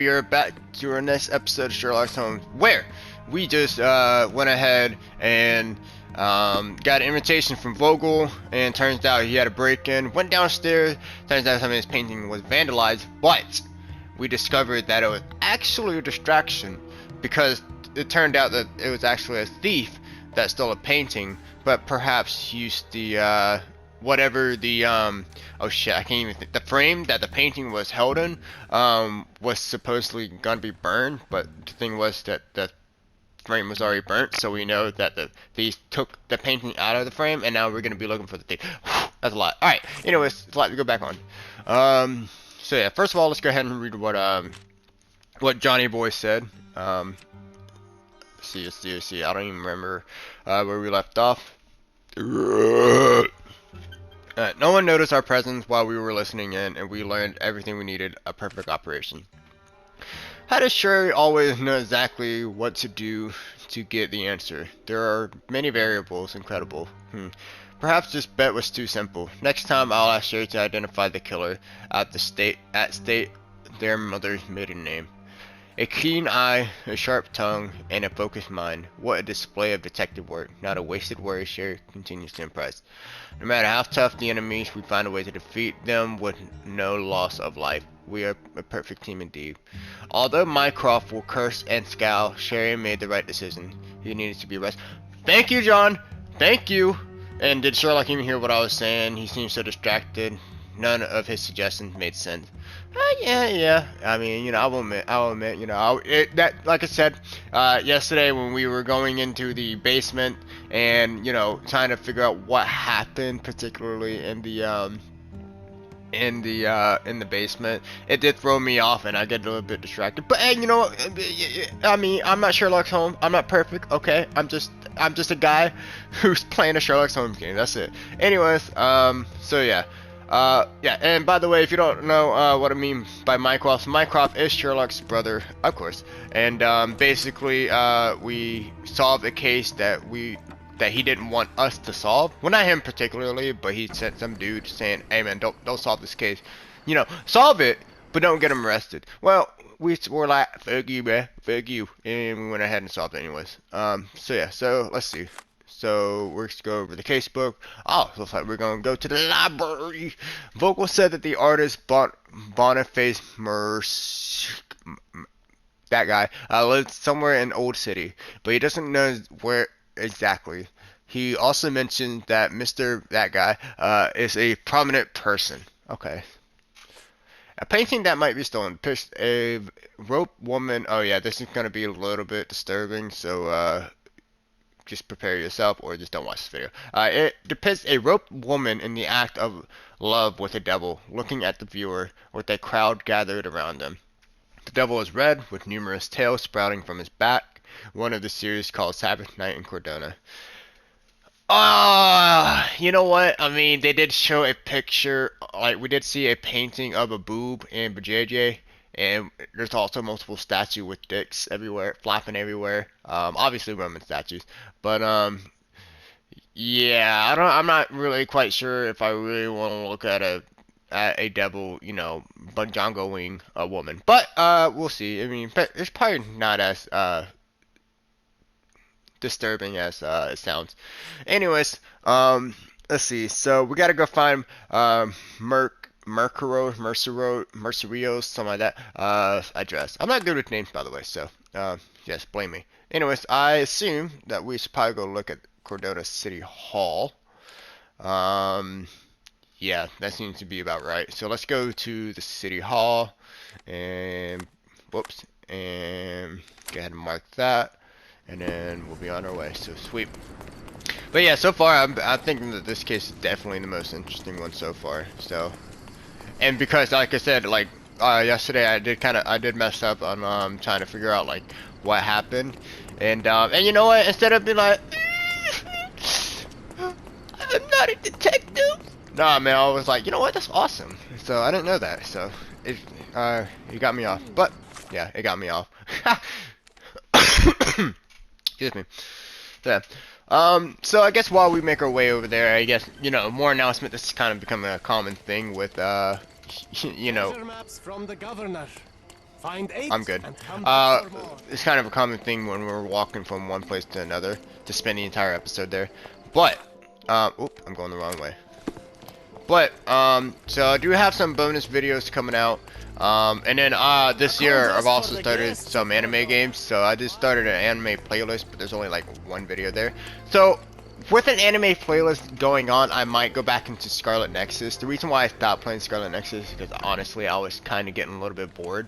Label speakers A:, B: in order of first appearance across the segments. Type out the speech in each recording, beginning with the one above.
A: We are back to our next episode of Sherlock Holmes, where we just went ahead and got an invitation from Vogel, and turns out he had a break-in. Went downstairs. Turns out some of his painting was vandalized, but we discovered that it was actually a distraction because it turned out that it was actually a thief that stole a painting, but perhaps used the whatever the oh shit, I can't even think. The frame that the painting was held in was supposedly gonna be burned, but the thing was that the frame was already burnt, so we know that the thieves took the painting out of the frame, and now we're gonna be looking for the thief. That's a lot. All right. Anyways, it's a lot to go back on. So yeah, first of all, let's go ahead and read what Johnny Boy said. See. I don't even remember where we left off. No one noticed our presence while we were listening in, and we learned everything we needed, a perfect operation. How does Sherry always know exactly what to do to get the answer? There are many variables, incredible. Perhaps this bet was too simple. Next time I'll ask Sherry to identify the killer at state their mother's maiden name. A keen eye, a sharp tongue, and a focused mind. What a display of detective work. Not a wasted worry. Sherry continues to impress. No matter how tough the enemies, we find a way to defeat them with no loss of life. We are a perfect team indeed. Although Mycroft will curse and scowl, Sherry made the right decision. He needed to be arrested. Thank you, John! Thank you! And did Sherlock even hear what I was saying? He seemed so distracted. None of his suggestions made sense. Yeah. I mean, you know, I'll admit, you know, like I said, yesterday when we were going into the basement and, you know, trying to figure out what happened, particularly in the basement, it did throw me off and I get a little bit distracted. But hey, you know, I mean, I'm not Sherlock Holmes. I'm not perfect, okay? I'm just a guy who's playing a Sherlock Holmes game. That's it. Anyways, so yeah. Yeah, and by the way, if you don't know what I mean by Mycroft is Sherlock's brother, of course. And basically, we solved a case that he didn't want us to solve. Well, not him particularly, but he sent some dude saying, "Hey man, don't solve this case. You know, solve it, but don't get him arrested." Well, we were like, "Fuck you, man, fuck you," and we went ahead and solved it anyways. So yeah, so let's see. So we're going to go over the casebook. Oh, looks like we're going to go to the library. Vogel said that the artist Boniface Merce, that guy, lives somewhere in Old City, but he doesn't know where exactly. He also mentioned that that guy, is a prominent person. Okay. A painting that might be stolen. A rope woman. Oh yeah, this is going to be a little bit disturbing, so just prepare yourself or just don't watch this video. It depicts a roped woman in the act of love with a devil, looking at the viewer with a crowd gathered around them. The devil is red, with numerous tails sprouting from his back, one of the series called Sabbath Night in Cordona. You know what? I mean, they did show a picture, like, we did see a painting of a boob in Bajaj, and there's also multiple statues with dicks everywhere, flapping everywhere. Obviously Roman statues, but yeah, I'm not really quite sure if I really want to look at a devil, you know, bunjangoing a woman. But we'll see. I mean, it's probably not as disturbing as it sounds. Anyways, let's see. So we gotta go find Mercurios, something like that, address. I'm not good with names, by the way, so, yes, blame me. Anyways, I assume that we should probably go look at Cordona City Hall. Yeah, that seems to be about right. So let's go to the City Hall, and, whoops, and go ahead and mark that, and then we'll be on our way, so sweet. But yeah, so far, I'm thinking that this case is definitely the most interesting one so far, so. And because, like I said, like yesterday, I did mess up on trying to figure out like what happened, and you know what? Instead of being like, I'm not a detective. Nah, man, I was like, you know what? That's awesome. So I didn't know that, so it got me off. But yeah, it got me off. Excuse me. So, so I guess while we make our way over there, I guess, you know, more announcement. This is kind of becoming a common thing with, you know.
B: Maps from the governor. Find 8
A: I'm good.
B: and come back for more.
A: It's kind of a common thing when we're walking from one place to another to spend the entire episode there. But, oop, I'm going the wrong way. But, so I do have some bonus videos coming out. And then, this year I've also started some anime games. So I just started an anime playlist, but there's only like one video there. So, with an anime playlist going on, I might go back into Scarlet Nexus. The reason why I stopped playing Scarlet Nexus is because honestly, I was kind of getting a little bit bored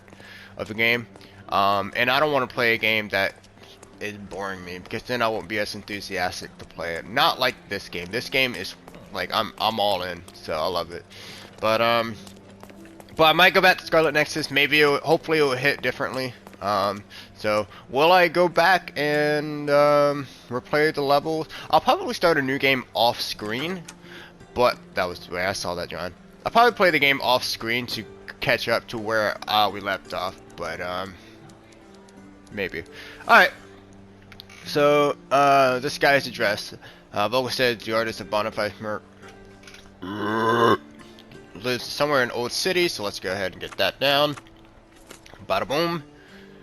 A: of the game. And I don't want to play a game that is boring me, because then I won't be as enthusiastic to play it. Not like this game. This game is like I'm all in, so I love it. But I might go back to Scarlet Nexus. Maybe hopefully it will hit differently. So will I go back and replay the levels? I'll probably start a new game off screen. But that was the way I saw that, John. I'll probably play the game off screen to catch up to where we left off. But maybe. Alright. So, this guy's address. Vogel said the artist of Bonafide Merc lives somewhere in Old City, so let's go ahead and get that down. Bada boom.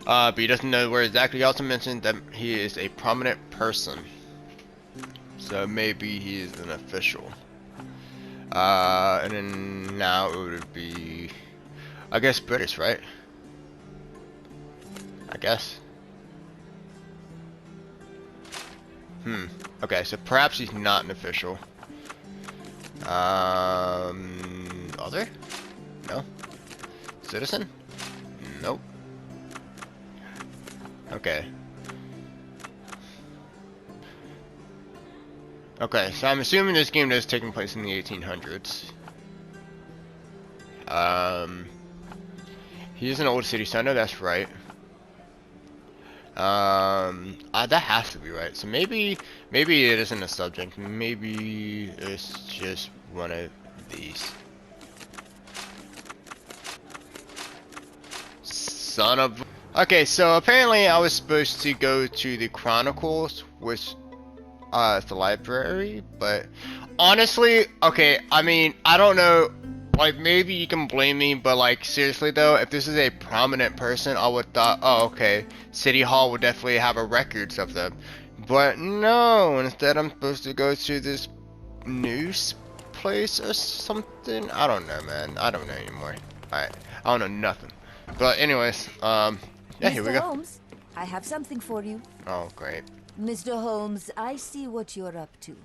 A: But he doesn't know where exactly. He also mentioned that he is a prominent person. So maybe he is an official. And then now it would be, I guess, British, right? I guess. Okay, so perhaps he's not an official. Other? No. Citizen? Nope. Okay. Okay, so I'm assuming this game is taking place in the 1800s. He is an old city, so I know that's right. That has to be right. So maybe it isn't a subject. Maybe it's just one of these. Son of. Okay, so apparently I was supposed to go to the Chronicles, which it's the library, but honestly, okay, I mean, I don't know. Like, maybe you can blame me, but like, seriously though, if this is a prominent person, I would thought, oh, okay, City Hall would definitely have a records of them. But no, instead I'm supposed to go to this news place or something. I don't know, man. I don't know anymore. Alright, I don't know nothing. But anyways, yeah, here we go.
C: Mr. Holmes, I have something for you.
A: Oh, great.
C: Mr. Holmes, I see what you're up to.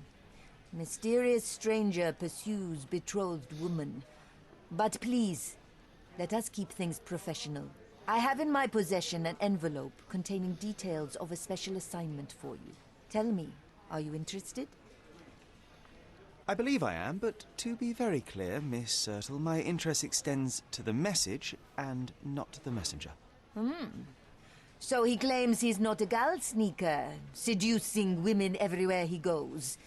C: Mysterious stranger pursues betrothed woman. But please, let us keep things professional. I have in my possession an envelope containing details of a special assignment for you. Tell me, are you interested?
D: I believe I am, but to be very clear, Miss Sertle, my interest extends to the message and not to the messenger.
C: So he claims he's not a gal sneaker, seducing women everywhere he goes.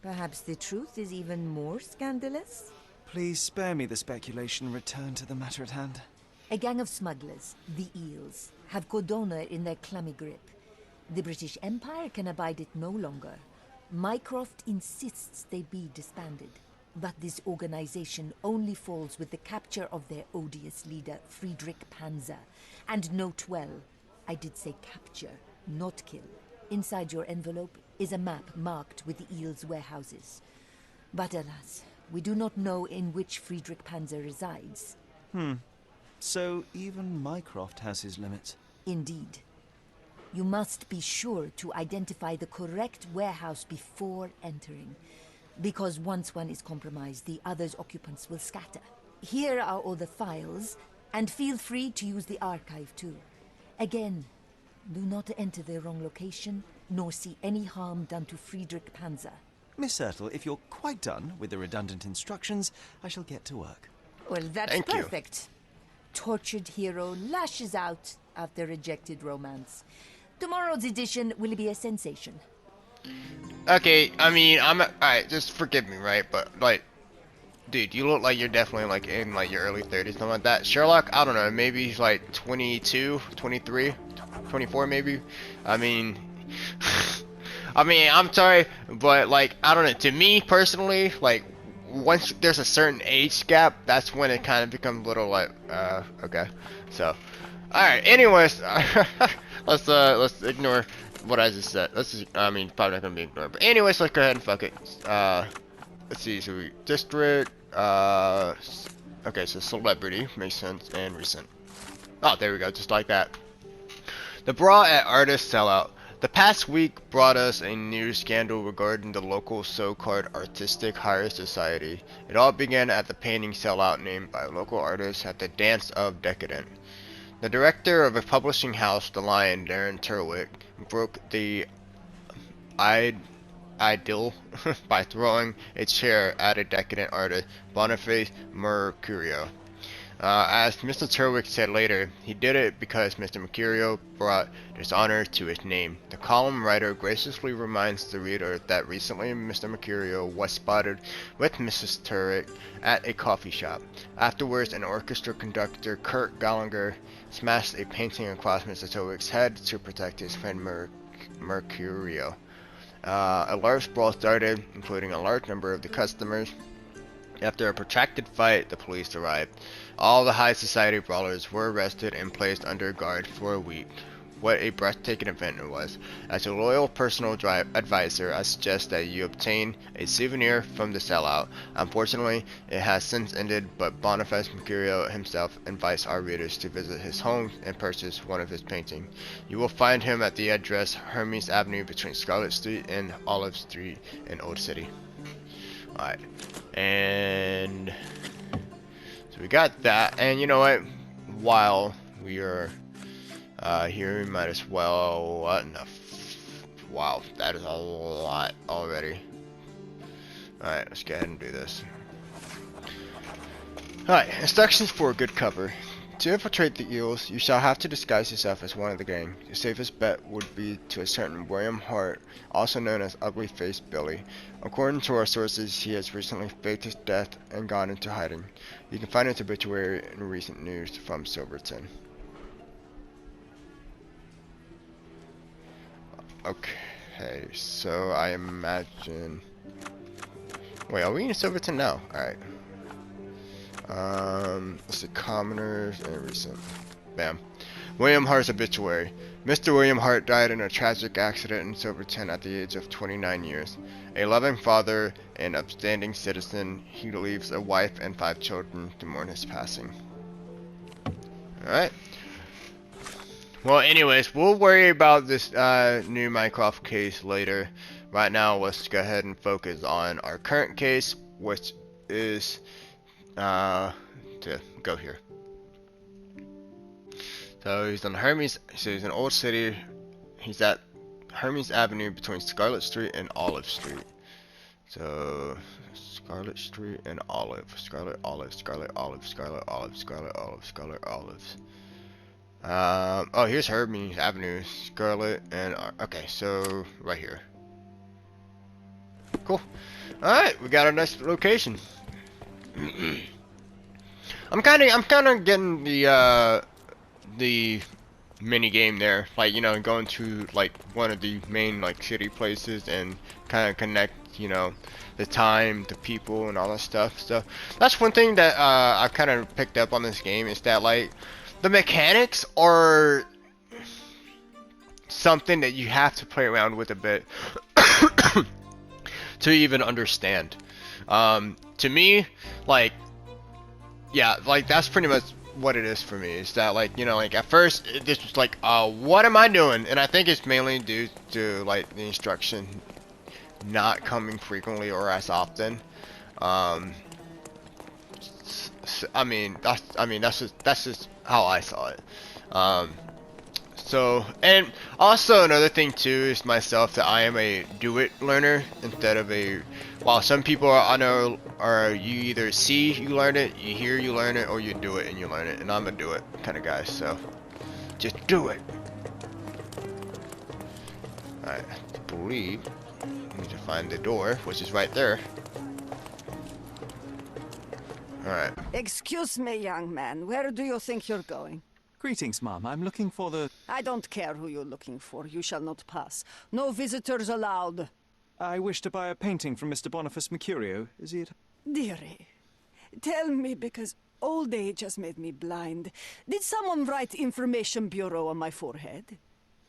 C: Perhaps the truth is even more scandalous?
D: Please spare me the speculation and return to the matter at hand.
C: A gang of smugglers, the Eels, have Cordona in their clammy grip. The British Empire can abide it no longer. Mycroft insists they be disbanded. But this organization only falls with the capture of their odious leader, Friedrich Panzer. And note well, I did say capture, not kill. Inside your envelope is a map marked with the Eels' warehouses. But alas, we do not know in which Friedrich Panzer resides.
D: So even Mycroft has his limits.
C: Indeed. You must be sure to identify the correct warehouse before entering. Because once one is compromised, the other's occupants will scatter. Here are all the files, and feel free to use the archive too. Again, do not enter the wrong location, nor see any harm done to Friedrich Panzer.
D: Miss Sertle, if you're quite done with the redundant instructions, I shall get to work.
C: Well, that's
A: Thank you.
C: perfect. Tortured hero lashes out after rejected romance. Tomorrow's edition will be a sensation.
A: Okay, I mean, alright, just forgive me, right? But, like, dude, you look like you're definitely, like, in, like, your early 30s, something like that. Sherlock, I don't know, maybe he's, like, 22, 23, 24, maybe? I mean, I'm sorry, but, like, I don't know, to me, personally, like, once there's a certain age gap, that's when it kind of becomes a little, like, okay. So, Alright, anyways, let's ignore what I just said. I mean, probably not gonna be ignored. But anyways, let's go ahead and fuck it. Let's see, so we, district, okay, so celebrity, makes sense, and recent. Oh, there we go, just like that. The brawl at Artist Sellout. The past week brought us a new scandal regarding the local so-called artistic higher society. It all began at the painting sellout named by local artists at the Dance of Decadent. The director of a publishing house, The Lion, Darren Turwick, broke the idyll by throwing a chair at a decadent artist, Boniface Mercurio. As Mr. Turwick said later, he did it because Mr. Mercurio brought dishonor to his name. The column writer graciously reminds the reader that recently Mr. Mercurio was spotted with Mrs. Turwick at a coffee shop. Afterwards, an orchestra conductor, Kurt Gallagher, smashed a painting across Mr. Turwick's head to protect his friend Mercurio. A large brawl started, including a large number of the customers. After a protracted fight, the police arrived. All the high society brawlers were arrested and placed under guard for a week. What a breathtaking event it was. As a loyal personal advisor, I suggest that you obtain a souvenir from the sellout. Unfortunately, it has since ended, but Boniface Mercurio himself invites our readers to visit his home and purchase one of his paintings. You will find him at the address Hermes Avenue between Scarlet Street and Olive Street in Old City. Alright, and so we got that, and you know what, while we are here, we might as well, wow, that is a lot already. Alright, let's go ahead and do this. Alright, instructions for a good cover. To infiltrate the eels, you shall have to disguise yourself as one of the gang. Your safest bet would be to a certain William Hart, also known as Ugly Face Billy. According to our sources, he has recently faked his death and gone into hiding. You can find his obituary in recent news from Silverton. Okay, so I imagine... Wait, are we in Silverton now? Alright. Let's see, commoners and recent. Bam. William Hart's obituary. Mr. William Hart died in a tragic accident in Silverton at the age of 29 years. A loving father and upstanding citizen, he leaves a wife and 5 children to mourn his passing. Alright. Well, anyways, we'll worry about this new Mycroft case later. Right now, let's go ahead and focus on our current case, which is... to go here. So he's on Hermes. So he's in Old City. He's at Hermes Avenue between Scarlet Street and Olive Street. So Scarlet Street and Olive, Scarlet Olive, Scarlet Olive, Scarlet Olive, Scarlet Olive, Scarlet Olives. Oh, here's Hermes Avenue, Scarlet, and okay, so right here. Cool. All right, we got our next location. I'm kind of getting the mini game there, like, you know, going to like one of the main like city places and kind of connect, you know, the time, the people, and all that stuff. So that's one thing that I kind of picked up on this game, is that like the mechanics are something that you have to play around with a bit to even understand. To me, like, yeah, like that's pretty much what it is for me. Is that like, you know, like at first this was like, what am I doing? And I think it's mainly due to like the instruction not coming frequently or as often. I mean that's just how I saw it. So, and also another thing too is myself, that I am a do-it learner instead of a, while some people are, I know, are you either see you learn it, you hear you learn it, or you do it and you learn it, and I'm a do it kind of guy, so just do it. Alright, I believe I need to find the door, which is right there. Alright.
B: Excuse me, young man. Where do you think you're going?
D: Greetings, Mum. I'm looking for the...
B: I don't care who you're looking for. You shall not pass. No visitors allowed.
D: I wish to buy a painting from Mr. Boniface Mercurio. Is he at...
B: Dearie, tell me, because Old age has made me blind. Did someone write Information Bureau on my forehead?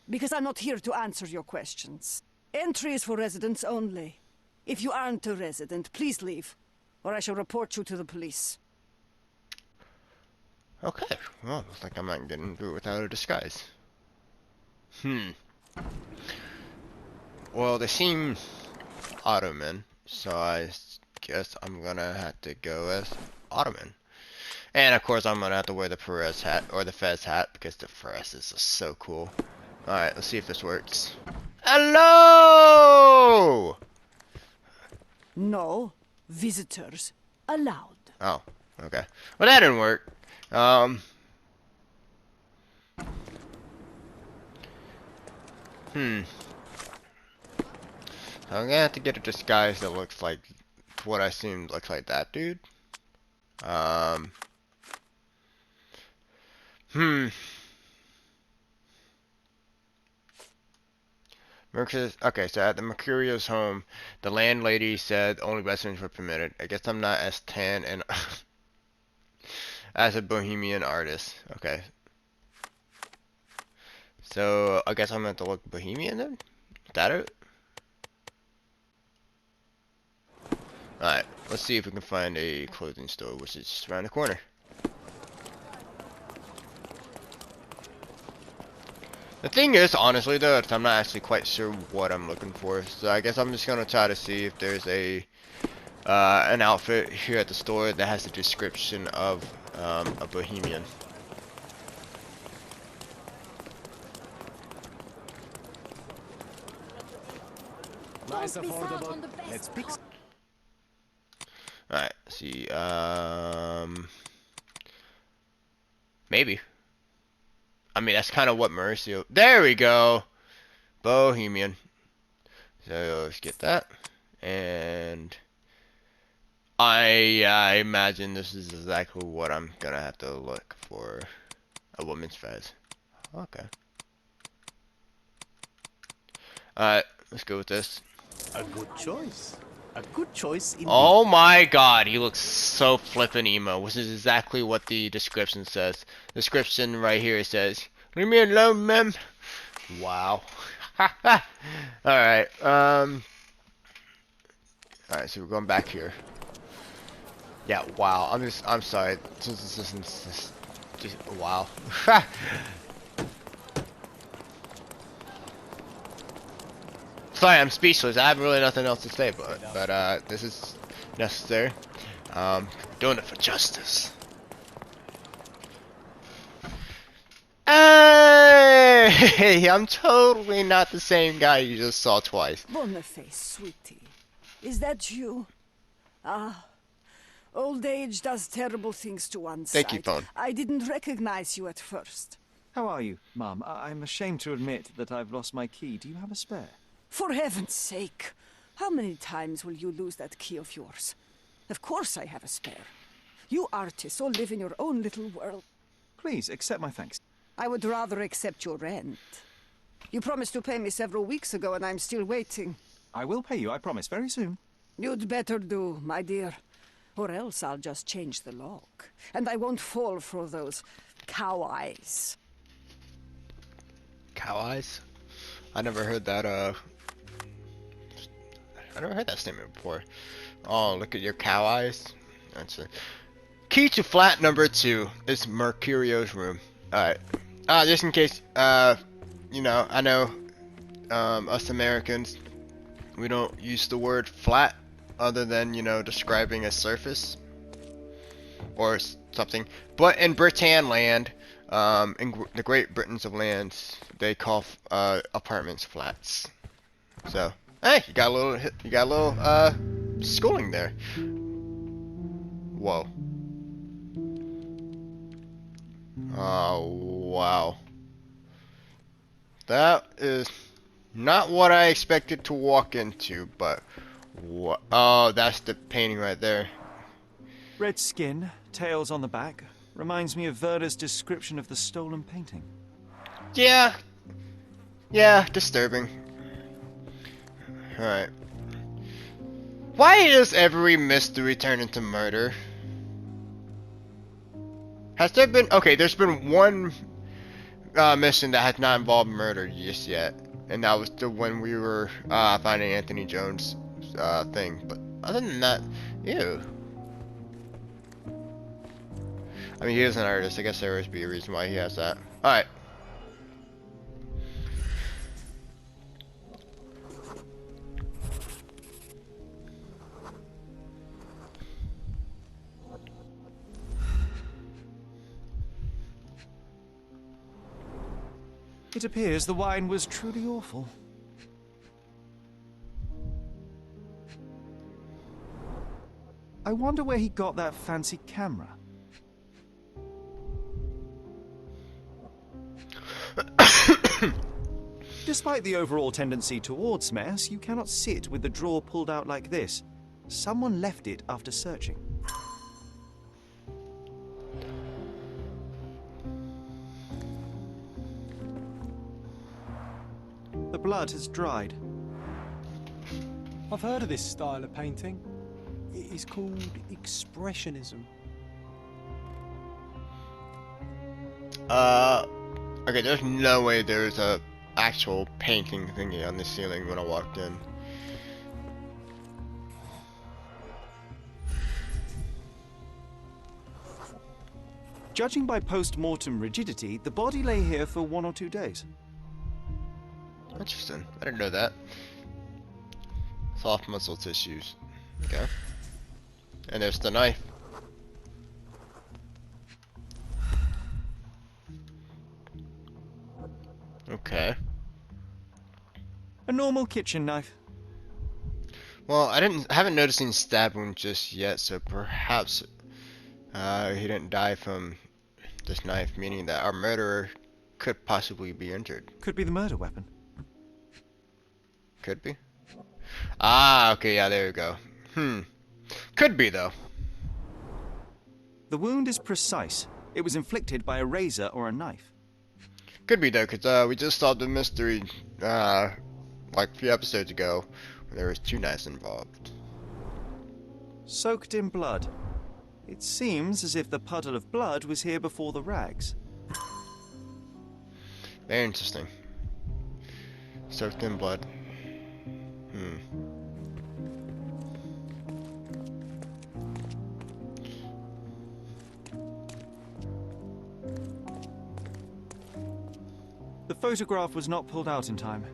B: Because I'm not here to answer your questions. Entry is for residents only. If you aren't a resident, please leave, or I shall report you to the police.
A: Okay, well, looks like I'm not getting through without a disguise. Well, they seem Ottoman, so I guess I'm gonna have to go as Ottoman. And of course, I'm gonna have to wear the Perez hat, or the Fez hat, because the Perez is just so cool. Alright, let's see if this works. Hello!
B: No visitors allowed.
A: Oh, okay. Well, that didn't work. I'm gonna have to get a disguise that looks like what I assume looks like that dude. Okay, so at the Mercurio's home, the landlady said only residents were permitted. I guess I'm not as tan and as a bohemian artist. Okay. So I guess I'm gonna have to look bohemian then? Is that it? Alright, let's see if we can find a clothing store, which is just around the corner. The thing is, honestly though, I'm not actually quite sure what I'm looking for. So I guess I'm just gonna try to see if there's an outfit here at the store that has a description of a bohemian.
D: Nice affordable. Let's pick.
A: Alright, see, maybe. I mean, that's kind of what Mauricio. There we go! Bohemian. So, let's get that. And I imagine this is exactly what I'm gonna have to look for a woman's fez. Okay. Alright, let's go with this.
D: A good choice. A good choice indeed.
A: Oh my god, he looks so flippin' emo, which is exactly what the description says. The description right here says, "Leave me alone, ma'am." Wow. Alright, alright, so we're going back here. Yeah, wow, I'm sorry. Just wow. Sorry, I'm speechless. I have really nothing else to say, but this is necessary. Doing it for justice. Hey, I'm totally not the same guy you just saw twice.
B: Boniface, sweetie. Is that you? Ah, old age does terrible things to one's
A: Thank you,
B: sight.
A: phone.
B: I didn't recognize you at first.
D: How are you, Mum? I'm ashamed to admit that I've lost my key. Do you have a spare?
B: For heaven's sake, how many times will you lose that key of yours? Of course I have a spare. You artists all live in your own little world.
D: Please, accept my thanks.
B: I would rather accept your rent. You promised to pay me several weeks ago and I'm still waiting.
D: I will pay you, I promise, very soon.
B: You'd better do, my dear. Or else I'll just change the lock. And I won't fall for those cow eyes.
A: Cow eyes? I never heard that, I never heard that statement before. Oh, look at your cow eyes. That's it. Key to flat number 2 is Mercurio's room. Alright. Just in case, you know, I know, us Americans, we don't use the word flat other than, you know, describing a surface or something. But in Britain land, in the Great Britain's of lands, they call apartments flats. So, hey, you got a little schooling there. Whoa. Oh, wow. That is not what I expected to walk into, but what? Oh, that's the painting right there.
D: Red skin, tails on the back. Reminds me of Verda's description of the stolen painting.
A: Yeah. Yeah, disturbing. Alright. Why does every mystery turn into murder? Has there been... Okay, there's been one mission that has not involved murder just yet. And that was the one we were finding Anthony Jones' thing. But other than that, ew. I mean, he is an artist. I guess there would be a reason why he has that. Alright.
D: It appears the wine was truly awful. I wonder where he got that fancy camera. Despite the overall tendency towards mess, you cannot sit with the drawer pulled out like this. Someone left it after searching. The blood has dried.
E: I've heard of this style of painting. It is called expressionism.
A: Okay, there's no way there's a actual painting thingy on the ceiling when I walked in.
D: Judging by post-mortem rigidity, the body lay here for 1 or 2 days.
A: Interesting. I didn't know that. Soft muscle tissues. Okay. And there's the knife. Okay.
D: A normal kitchen knife.
A: Well, I haven't noticed any stab wound just yet, so perhaps he didn't die from this knife, meaning that our murderer could possibly be injured.
D: Could be the murder weapon.
A: Could be. Ah, okay, yeah, there we go. Could be, though.
D: The wound is precise. It was inflicted by a razor or a knife.
A: Could be, though, because we just solved the mystery like a few episodes ago when there was 2 knives involved.
D: Soaked in blood. It seems as if the puddle of blood was here before the rags.
A: Very interesting. Soaked in blood.
D: The photograph was not pulled out in time.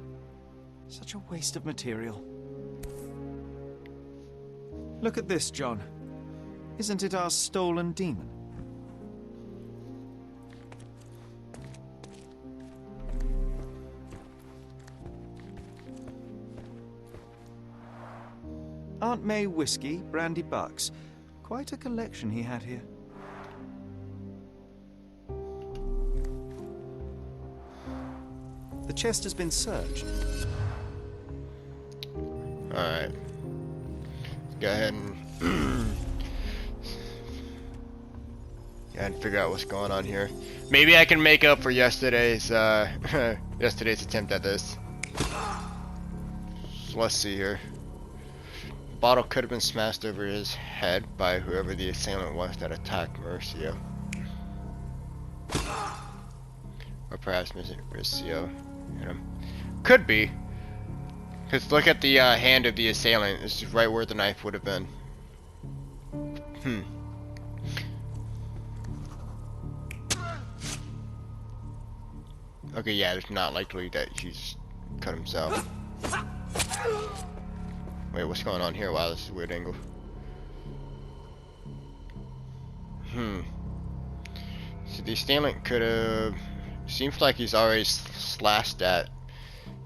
D: Such a waste of material. Look at this, John. Isn't it our stolen demon? Aunt May whiskey, brandy bucks. Quite a collection he had here. The chest has been searched.
A: Alright. Go ahead and figure out what's going on here. Maybe I can make up for yesterday's yesterday's attempt at this. So let's see here. The bottle could have been smashed over his head by whoever the assailant was that attacked Mauricio. Or perhaps Mauricio hit him. Could be. Because look at the hand of the assailant. This is right where the knife would have been. Okay, yeah, it's not likely that he's cut himself. Wait, what's going on here? Wow, this is a weird angle. So the assailant could have... Seems like he's already slashed at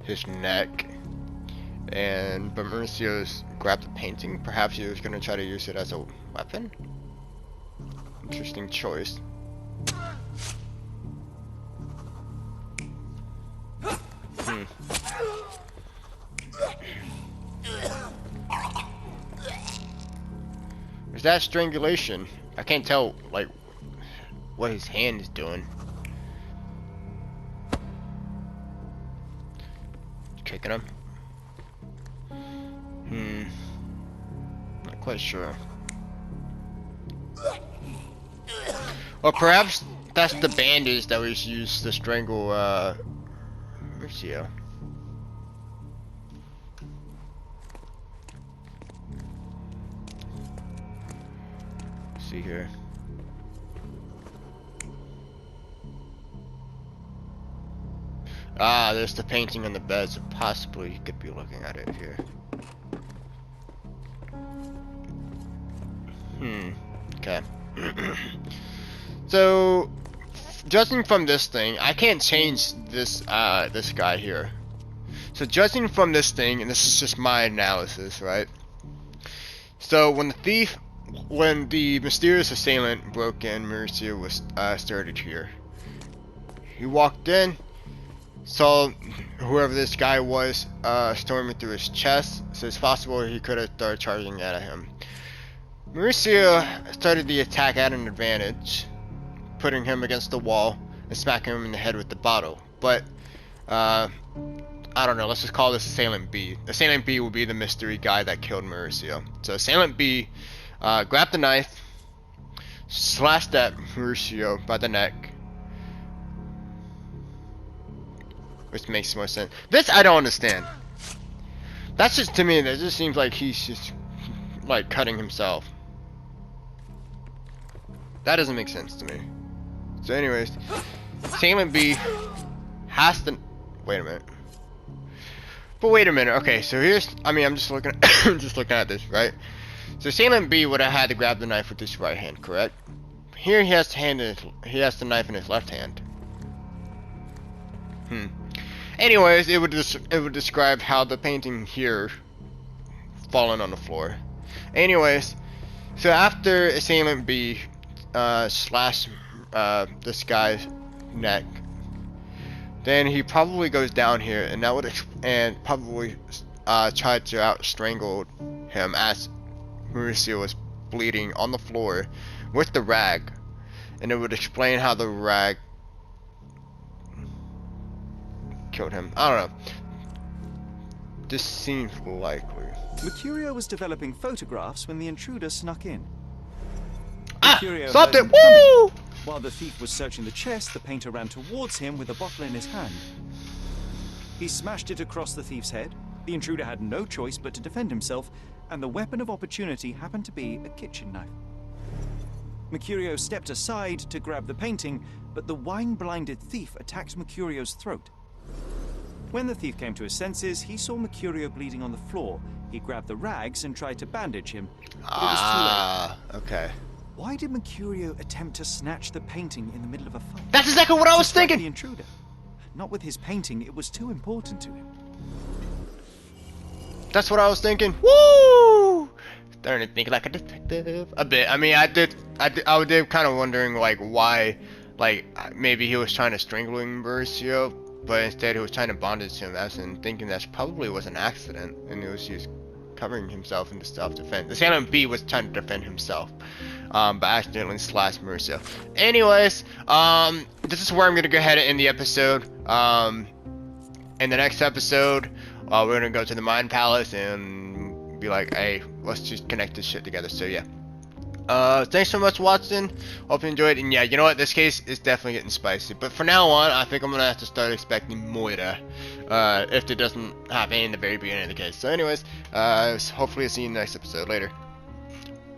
A: his neck. But Mauricio's grabbed the painting. Perhaps he was going to try to use it as a weapon? Interesting choice. Is that strangulation? I can't tell, like, what his hand is doing. Kicking him? Not quite sure. Or perhaps that's the bandage that was used to strangle, Lucio. See here. Ah, there's the painting on the bed, so possibly you could be looking at it here. Okay. So, judging from this thing, I can't change this, this guy here. So judging from this thing, and this is just my analysis, right? So when the mysterious assailant broke in, Mauricio was, started here. He walked in, saw whoever this guy was, storming through his chest, so it's possible he could have started charging at him. Mauricio started the attack at an advantage, putting him against the wall and smacking him in the head with the bottle. But, I don't know, let's just call this Assailant B. Assailant B will be the mystery guy that killed Mauricio. So Assailant B grabbed the knife, slashed at Mauricio by the neck, which makes more sense. This I don't understand. That's just, to me, that just seems like he's just like cutting himself. That doesn't make sense to me. So anyways, Assailant B has to, wait a minute. But wait a minute, okay, so here's, I mean, I'm just looking just looking at this, right? So Assailant B would have had to grab the knife with his right hand, correct? Here he has the knife in his left hand. Anyways, it would describe how the painting here fallen on the floor. Anyways, so after Assailant B slashed this guy's neck, then he probably goes down here, and that would probably tried to out strangle him as Mauricio was bleeding on the floor with the rag, and it would explain how the rag killed him. I don't know. This seems likely.
D: Mercurio was developing photographs when the intruder snuck in.
A: Ah!
D: Mercurio
A: Stopped
D: heard
A: it!
D: him coming.
A: Woo!
D: While the thief was searching the chest, the painter ran towards him with a bottle in his hand. He smashed it across the thief's head. The intruder had no choice but to defend himself, and the weapon of opportunity happened to be a kitchen knife. Mercurio stepped aside to grab the painting, but the wine-blinded thief attacked Mercurio's throat. When the thief came to his senses, he saw Mercurio bleeding on the floor. He grabbed the rags and tried to bandage him, but it was too late.
A: Okay.
D: Why did Mercurio attempt to snatch the painting in the middle of a fight?
A: That's exactly what I was
D: To strike
A: thinking!
D: the intruder. Not with his painting, it was too important to him.
A: That's what I was thinking. Woo! Starting to think like a detective a bit. I mean, I did kind of wondering like why, like maybe he was trying to strangle Mauricio, but instead he was trying to bondage him, as in thinking that probably was an accident, and it was just covering himself into self-defense. The Assailant B was trying to defend himself, but accidentally slashed Mauricio. Anyways, this is where I'm gonna go ahead and end the episode. In the next episode, we're gonna go to the Mind Palace and be like, hey, let's just connect this shit together. So yeah. Thanks so much for watching. Hope you enjoyed. And yeah, you know what? This case is definitely getting spicy. But for now on, I think I'm gonna have to start expecting Moira. If it doesn't happen in the very beginning of the case. So anyways, hopefully I'll see you in the next episode. Later.